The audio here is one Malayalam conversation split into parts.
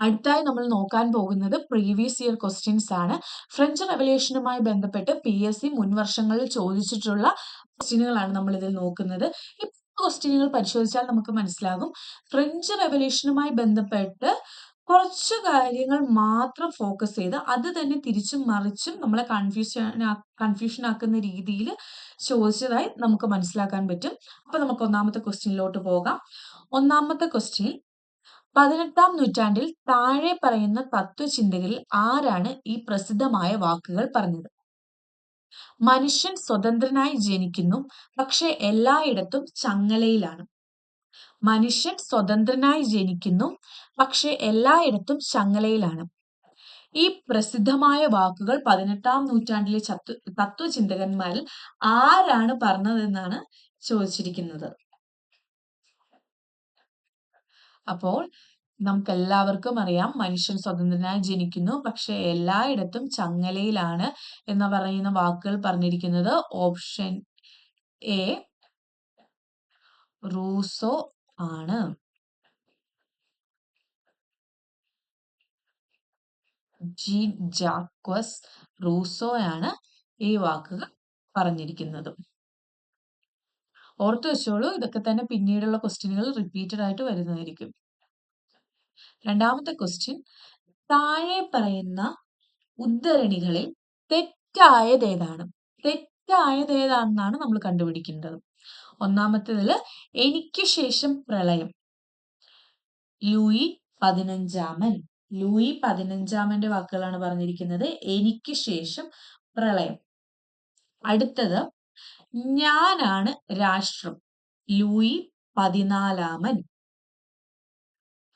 അടുത്തായി നമ്മൾ നോക്കാൻ പോകുന്നത് പ്രീവിയസ് ഇയർ ക്വസ്റ്റ്യൻസ് ആണ്. ഫ്രഞ്ച് റെവല്യൂഷനുമായി ബന്ധപ്പെട്ട് PSC മുൻ വർഷങ്ങളിൽ ചോദിച്ചിട്ടുള്ള ക്വസ്റ്റ്യനുകളാണ് നമ്മൾ ഇതിൽ നോക്കുന്നത്. ഈ ക്വസ്റ്റ്യനുകൾ പരിശോധിച്ചാൽ നമുക്ക് മനസ്സിലാകും ഫ്രഞ്ച് റെവല്യൂഷനുമായി ബന്ധപ്പെട്ട് കുറച്ച് കാര്യങ്ങൾ മാത്രം ഫോക്കസ് ചെയ്ത് അത് തന്നെ തിരിച്ചും മറിച്ചും നമ്മളെ കൺഫ്യൂഷൻ ആക്കുന്ന രീതിയിൽ ചോദിച്ചതായി നമുക്ക് മനസ്സിലാക്കാൻ പറ്റും. അപ്പൊ നമുക്ക് ഒന്നാമത്തെ ക്വസ്റ്റ്യനിലോട്ട് പോകാം. ഒന്നാമത്തെ ക്വസ്റ്റ്യൻ, 18ാം നൂറ്റാണ്ടിൽ താഴെ പറയുന്ന തത്വചിന്തകരിൽ ആരാണ് ഈ പ്രസിദ്ധമായ വാക്കുകൾ പറഞ്ഞത്? മനുഷ്യൻ സ്വതന്ത്രനായി ജനിക്കുന്നു, പക്ഷെ എല്ലായിടത്തും ചങ്ങലയിലാണ്. മനുഷ്യൻ സ്വതന്ത്രനായി ജനിക്കുന്നു, പക്ഷെ എല്ലായിടത്തും ചങ്ങലയിലാണ്. ഈ പ്രസിദ്ധമായ വാക്കുകൾ 18ാം നൂറ്റാണ്ടിലെ തത്വചിന്തകന്മാരിൽ ആരാണ് പറഞ്ഞതെന്നാണ് ചോദിച്ചിരിക്കുന്നത്. അപ്പോൾ നമുക്ക് എല്ലാവർക്കും അറിയാം മനുഷ്യൻ സ്വതന്ത്രനായി ജനിക്കുന്നു, പക്ഷെ എല്ലായിടത്തും ചങ്ങലയിലാണ് എന്ന് പറയുന്ന വാക്കുകൾ പറഞ്ഞിരിക്കുന്നത് ഓപ്ഷൻ എ റൂസോ ആണ്. ജീൻ ജാക്വസ് റൂസോയാണ് ഈ വാക്കുകൾ പറഞ്ഞിരിക്കുന്നത്. ഓർത്തു വെച്ചോളൂ, ഇതൊക്കെ തന്നെ പിന്നീടുള്ള ക്വസ്റ്റ്യനുകൾ റിപ്പീറ്റഡ് ആയിട്ട് വരുന്നതായിരിക്കും. രണ്ടാമത്തെ ക്വസ്റ്റ്യൻ, താഴെ പറയുന്ന ഉദ്ധരണികളിൽ തെറ്റായതേതാണ്? തെറ്റായതേതാണെന്നാണ് നമ്മൾ കണ്ടുപിടിക്കേണ്ടത്. ഒന്നാമത്തേതില് എനിക്ക് ശേഷം പ്രളയം, ലൂയി 15 ലൂയി 15 വാക്കുകളാണ് പറഞ്ഞിരിക്കുന്നത്. എനിക്ക് ശേഷം പ്രളയം. അടുത്തത് ഞാനാണ് രാഷ്ട്രം, ലൂയി 14.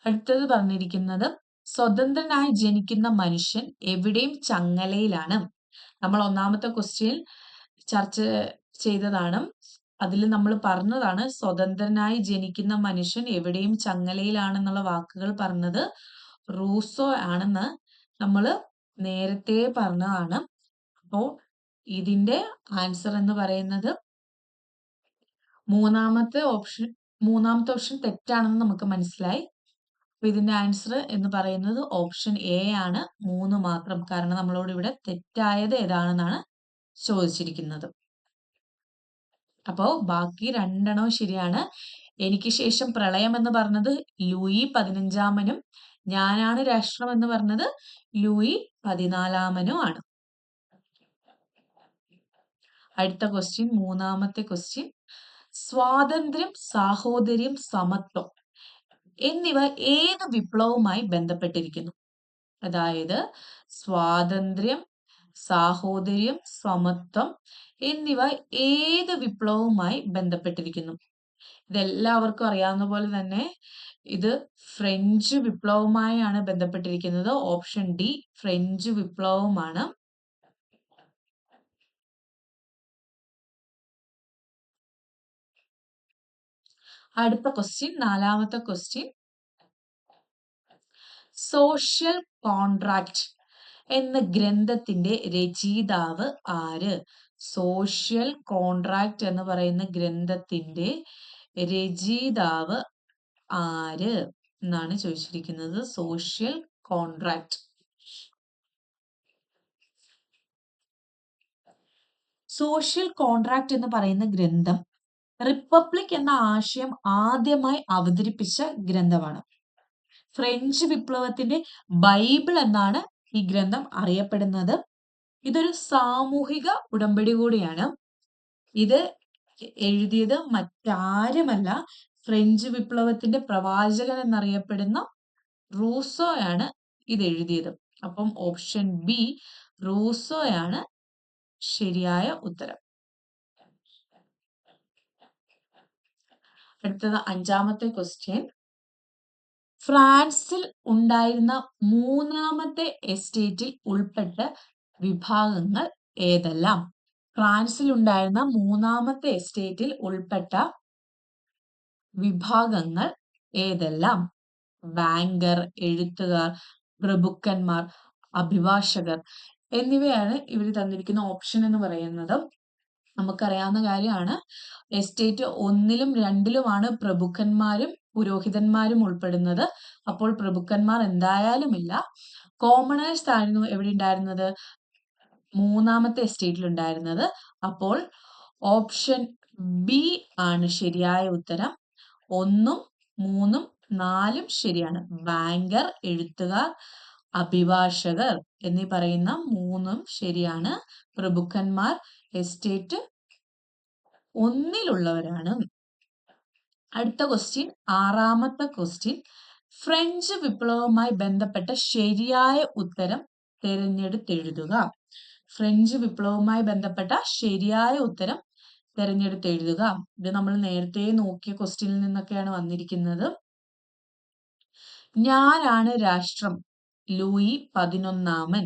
അടുത്തത് പറഞ്ഞിരിക്കുന്നത് സ്വതന്ത്രനായി ജനിക്കുന്ന മനുഷ്യൻ എവിടെയും ചങ്ങലയിലാണ്. നമ്മൾ ഒന്നാമത്തെ ക്വസ്റ്റ്യൻ ചർച്ച ചെയ്തതാണ്. അതിൽ നമ്മൾ പറഞ്ഞതാണ് സ്വതന്ത്രനായി ജനിക്കുന്ന മനുഷ്യൻ എവിടെയും ചങ്ങലയിലാണെന്നുള്ള വാക്കുകൾ പറഞ്ഞത് റൂസോ ആണെന്ന് നമ്മൾ നേരത്തെ പറഞ്ഞതാണ്. അപ്പോൾ ഇതിന്റെ ആൻസർ എന്ന് പറയുന്നത് മൂന്നാമത്തെ ഓപ്ഷൻ തെറ്റാണെന്ന് നമുക്ക് മനസ്സിലായി. അപ്പൊ ഇതിന്റെ ആൻസർ എന്ന് പറയുന്നത് ഓപ്ഷൻ എ ആണ്, 3 മാത്രം. കാരണം നമ്മളോട് ഇവിടെ തെറ്റായത് ഏതാണെന്നാണ് ചോദിച്ചിരിക്കുന്നത്. അപ്പോ ബാക്കി 2 ശരിയാണ്. എനിക്ക് ശേഷം പ്രളയം എന്ന് പറഞ്ഞത് ലൂയി 15 ഞാനാണ് രാഷ്ട്രം എന്ന് പറഞ്ഞത് ലൂയി 14 ആണ്. അടുത്ത ക്വസ്റ്റ്യൻ, മൂന്നാമത്തെ ക്വസ്റ്റ്യൻ, സ്വാതന്ത്ര്യം, സാഹോദര്യം, സമത്വം എന്നിവ ഏത് വിപ്ലവവുമായി ബന്ധപ്പെട്ടിരിക്കുന്നു? അതായത് സ്വാതന്ത്ര്യം, സാഹോദര്യം, സമത്വം എന്നിവ ഏത് വിപ്ലവവുമായി ബന്ധപ്പെട്ടിരിക്കുന്നു? ഇതെല്ലാവർക്കും അറിയാവുന്ന പോലെ തന്നെ ഇത് ഫ്രഞ്ച് വിപ്ലവവുമായാണ് ബന്ധപ്പെട്ടിരിക്കുന്നത്. ഓപ്ഷൻ ഡി ഫ്രഞ്ച് വിപ്ലവവുമാണ്. അടുത്ത ക്വസ്റ്റ്യൻ, നാലാമത്തെ ക്വസ്റ്റ്യൻ, സോഷ്യൽ കോൺട്രാക്ട് എന്ന ഗ്രന്ഥത്തിന്റെ രചയിതാവ് ആര്? സോഷ്യൽ കോൺട്രാക്ട് എന്ന് പറയുന്ന ഗ്രന്ഥത്തിന്റെ രചയിതാവ് ആര് എന്നാണ് ചോദിച്ചിരിക്കുന്നത്. Social contract. സോഷ്യൽ കോൺട്രാക്ട് എന്ന് പറയുന്ന ഗ്രന്ഥം റിപ്പബ്ലിക് എന്ന ആശയം ആദ്യമായി അവതരിപ്പിച്ച ഗ്രന്ഥമാണ്. ഫ്രഞ്ച് വിപ്ലവത്തിന്റെ ബൈബിൾ എന്നാണ് ഈ ഗ്രന്ഥം അറിയപ്പെടുന്നത്. ഇതൊരു സാമൂഹിക ഉടമ്പടി കൂടിയാണ്. ഇത് എഴുതിയത് മറ്റാരുമല്ല, ഫ്രഞ്ച് വിപ്ലവത്തിന്റെ പ്രവാചകൻ എന്നറിയപ്പെടുന്ന റൂസോയാണ് ഇത് എഴുതിയത്. അപ്പം ഓപ്ഷൻ ബി റൂസോയാണ് ശരിയായ ഉത്തരം. അടുത്തത് അഞ്ചാമത്തെ ക്വസ്റ്റ്യൻ, ഫ്രാൻസിൽ ഉണ്ടായിരുന്ന മൂന്നാമത്തെ എസ്റ്റേറ്റിൽ ഉൾപ്പെട്ട വിഭാഗങ്ങൾ ഏതെല്ലാം? ഫ്രാൻസിൽ ഉണ്ടായിരുന്ന മൂന്നാമത്തെ എസ്റ്റേറ്റിൽ ഉൾപ്പെട്ട വിഭാഗങ്ങൾ ഏതെല്ലാം? ബാങ്കർ, എഴുത്തുകാർ, പ്രഭുക്കന്മാർ, അഭിഭാഷകർ എന്നിവയാണ് ഇവർ തന്നിരിക്കുന്ന ഓപ്ഷൻ എന്ന് പറയുന്നത്. നമുക്കറിയാവുന്ന കാര്യമാണ്, എസ്റ്റേറ്റ് 1 ലും 2 ലുമാണ് പ്രഭുക്കന്മാരും പുരോഹിതന്മാരും ഉൾപ്പെടുന്നത്. അപ്പോൾ പ്രഭുക്കന്മാർ എന്തായാലും ഇല്ല. കോമണേഴ്സ് ആയിരുന്നു എവിടെ ഉണ്ടായിരുന്നത്? മൂന്നാമത്തെ എസ്റ്റേറ്റിൽ ഉണ്ടായിരുന്നത്. അപ്പോൾ ഓപ്ഷൻ ബി ആണ് ശരിയായ ഉത്തരം. 1, 3, 4 ശരിയാണ്. ബാങ്കർ, എഴുത്തുകാർ, അഭിഭാഷകർ എന്നീ പറയുന്ന 3 ശരിയാണ്. പ്രഭുക്കന്മാർ എസ്റ്റേറ്റ് 1-ലുള്ളവരാണ്. അടുത്ത ക്വസ്റ്റ്യൻ, 6ാമത്തെ ക്വസ്റ്റ്യൻ. ഫ്രഞ്ച് വിപ്ലവവുമായി ബന്ധപ്പെട്ട ശരിയായ ഉത്തരം തിരഞ്ഞെടുത്തെഴുതുക. ഫ്രഞ്ച് വിപ്ലവവുമായി ബന്ധപ്പെട്ട ശരിയായ ഉത്തരം തിരഞ്ഞെടുത്തെഴുതുക. ഇത് നമ്മൾ നേരത്തെ നോക്കിയ ക്വസ്റ്റ്യനിൽ നിന്നൊക്കെയാണ് വന്നിരിക്കുന്നത്. ഞാനാണ് രാഷ്ട്രം, ലൂയി 11-ാമൻ.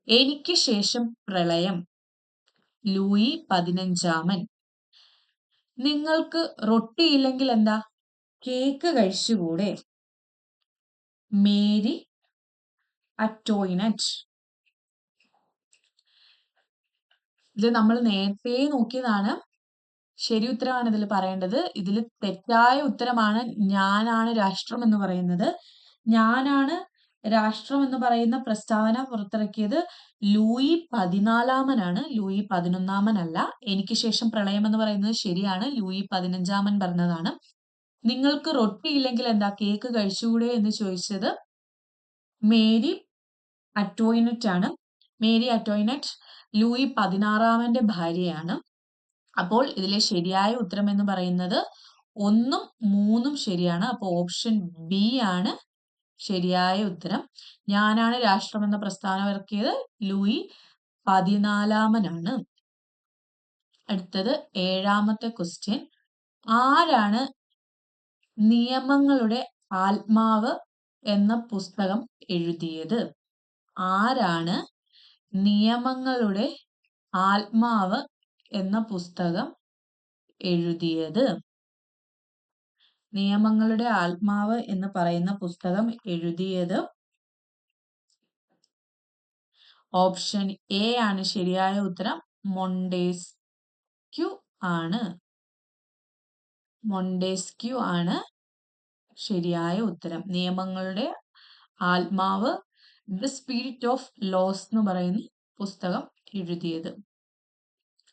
എനിക്ക് ശേഷം പ്രളയം, ലൂയി 15-ാമൻ. നിങ്ങൾക്ക് റൊട്ടിയില്ലെങ്കിൽ എന്താ? കേക്ക് കഴിച്ചുകൂടെ, മേരി അറ്റോയിനറ്റ്. ഇത് നമ്മൾ നേരത്തെ നോക്കിയതാണ്. ശരി ഉത്തരമാണ് ഇതിൽ പറയേണ്ടത്. ഇതിൽ തെറ്റായ ഉത്തരമാണ് ഞാനാണ് രാഷ്ട്രം എന്ന് പറയുന്നത്. ഞാനാണ് രാഷ്ട്രം എന്ന് പറയുന്ന പ്രസ്താവന പുറത്തിറക്കിയത് ലൂയി 14-ാമനാണ്, ലൂയി 11-ാമൻ അല്ല. എനിക്ക് ശേഷം പ്രളയം എന്ന് പറയുന്നത് ശരിയാണ്, ലൂയി 15-ാമൻ പറഞ്ഞതാണ്. നിങ്ങൾക്ക് റൊട്ടി ഇല്ലെങ്കിൽ എന്താ? കേക്ക് കഴിച്ചുകൂടെ എന്ന് ചോദിച്ചത് മേരി അറ്റോയിനറ്റ് ആണ്. മേരി അറ്റോയിനറ്റ് ലൂയി 16-ാമന്റെ ഭാര്യയാണ്. അപ്പോൾ ഇതിലെ ശരിയായ ഉത്തരം എന്ന് പറയുന്നത് 1ഉം 3ഉം ശരിയാണ്. അപ്പോൾ ഓപ്ഷൻ ബി ആണ് ശരിയായ ഉത്തരം. ഞാനാണ് രാഷ്ട്രം എന്ന പ്രസ്താവന ഇറക്കിയത് ലൂയി 14-ാമനാണ്. അടുത്തത് 7ാമത്തെ ക്വസ്റ്റ്യൻ. ആരാണ് നിയമങ്ങളുടെ ആത്മാവ് എന്ന പുസ്തകം എഴുതിയത്? ആരാണ് നിയമങ്ങളുടെ ആത്മാവ് എന്ന പുസ്തകം എഴുതിയത്? നിയമങ്ങളുടെ ആത്മാവ് എന്ന് പറയുന്ന പുസ്തകം എഴുതിയത് ഓപ്ഷൻ എ ആണ് ശരിയായ ഉത്തരം. മൊണ്ടേസ്ക്യു ആണ്. മൊണ്ടേസ്ക്യു ആണ് ശരിയായ ഉത്തരം. നിയമങ്ങളുടെ ആത്മാവ്, ദ സ്പിരിറ്റ് ഓഫ് ലോസ് എന്ന് പറയുന്ന പുസ്തകം എഴുതിയത്.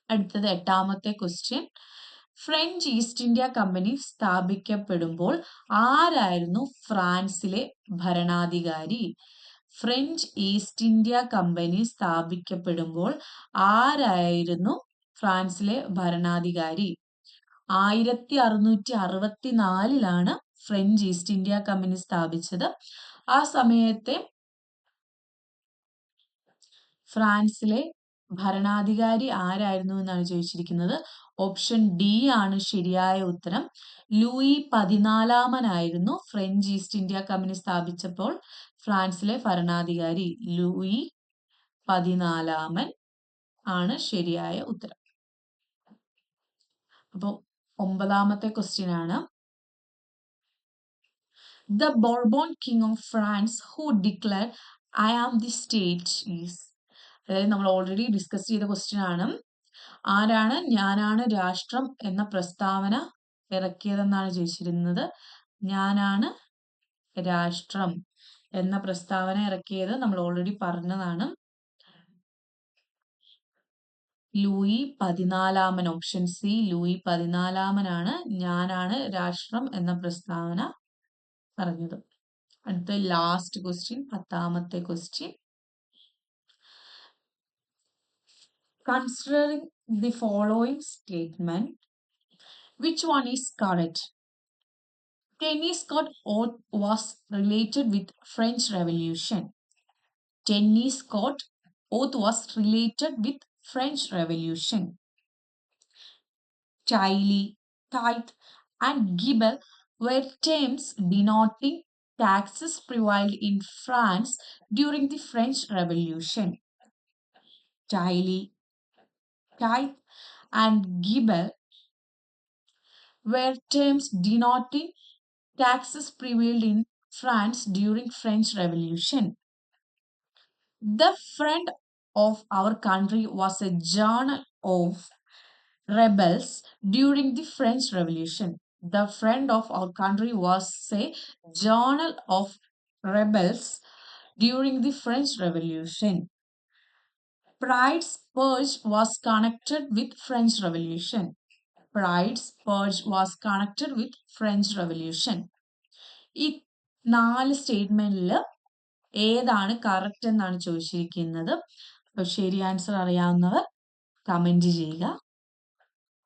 അടുത്തത് 8ാമത്തെ question. French East India company സ്ഥാപിക്കപ്പെടുമ്പോൾ ആരായിരുന്നു ഫ്രാൻസിലെ ഭരണാധികാരി? ഫ്രഞ്ച് ഈസ്റ്റ് ഇന്ത്യ കമ്പനി സ്ഥാപിക്കപ്പെടുമ്പോൾ ആരായിരുന്നു ഫ്രാൻസിലെ ഭരണാധികാരി? 1664-ലാണ് ഫ്രഞ്ച് ഈസ്റ്റ് ഇന്ത്യ കമ്പനി സ്ഥാപിച്ചത്. ആ സമയത്തെ ഫ്രാൻസിലെ ഭരണാധികാരി ആരായിരുന്നു എന്നാണ് ചോദിച്ചിരിക്കുന്നത്. ഓപ്ഷൻ ഡി ആണ് ശരിയായ ഉത്തരം. ലൂയി 14-ാമനായിരുന്നു ഫ്രഞ്ച് ഈസ്റ്റ് ഇന്ത്യ കമ്പനി സ്ഥാപിച്ചപ്പോൾ ഫ്രാൻസിലെ ഭരണാധികാരി. ലൂയി 14-ാമൻ ആണ് ശരിയായ ഉത്തരം. അപ്പോൾ 9ാമത്തെ ക്വസ്റ്റ്യൻ ആണ്. The Bourbon King of France who declared I am the state is. അതായത് നമ്മൾ ഓൾറെഡി ഡിസ്കസ് ചെയ്ത ക്വസ്റ്റ്യൻ ആണ്. ആരാണ് ഞാനാണ് രാഷ്ട്രം എന്ന പ്രസ്താവന ഇറക്കിയതെന്നാണ് ചോദിച്ചിരുന്നത്. ഞാനാണ് രാഷ്ട്രം എന്ന പ്രസ്താവന ഇറക്കിയത് നമ്മൾ ഓൾറെഡി പറഞ്ഞതാണ്. ലൂയി 14-ാമൻ. ഓപ്ഷൻ സി ലൂയി 14-ാമനാണ് ഞാനാണ് രാഷ്ട്രം എന്ന പ്രസ്താവന പറഞ്ഞത്. അടുത്ത ലാസ്റ്റ് ക്വസ്റ്റ്യൻ, 10ാമത്തെ question. Considering the following statement, which one is correct? Tennis court oath was related with French Revolution. Tennis court oath was related with French Revolution. Tiley, tithe, and gibel were terms denoting taxes prevailed in France during the French Revolution. Tiley, tithe, and gibel were terms denoting taxes prevailed in France during French Revolution. The Friend of Our Country was a journal of rebels during the French Revolution. The friend of our country was a journal of rebels during the French Revolution. Pride's purge was connected with French Revolution. Pride's purge was connected with French Revolution. ഈ 4 സ്റ്റേറ്റ്മെന്റിൽ ഏതാണ് കറക്റ്റ് എന്നാണ് ചോദിച്ചിരിക്കുന്നത്. അപ്പോൾ ശരി ആൻസർ അറിയാവുന്നവർ കമന്റ് ചെയ്യുക.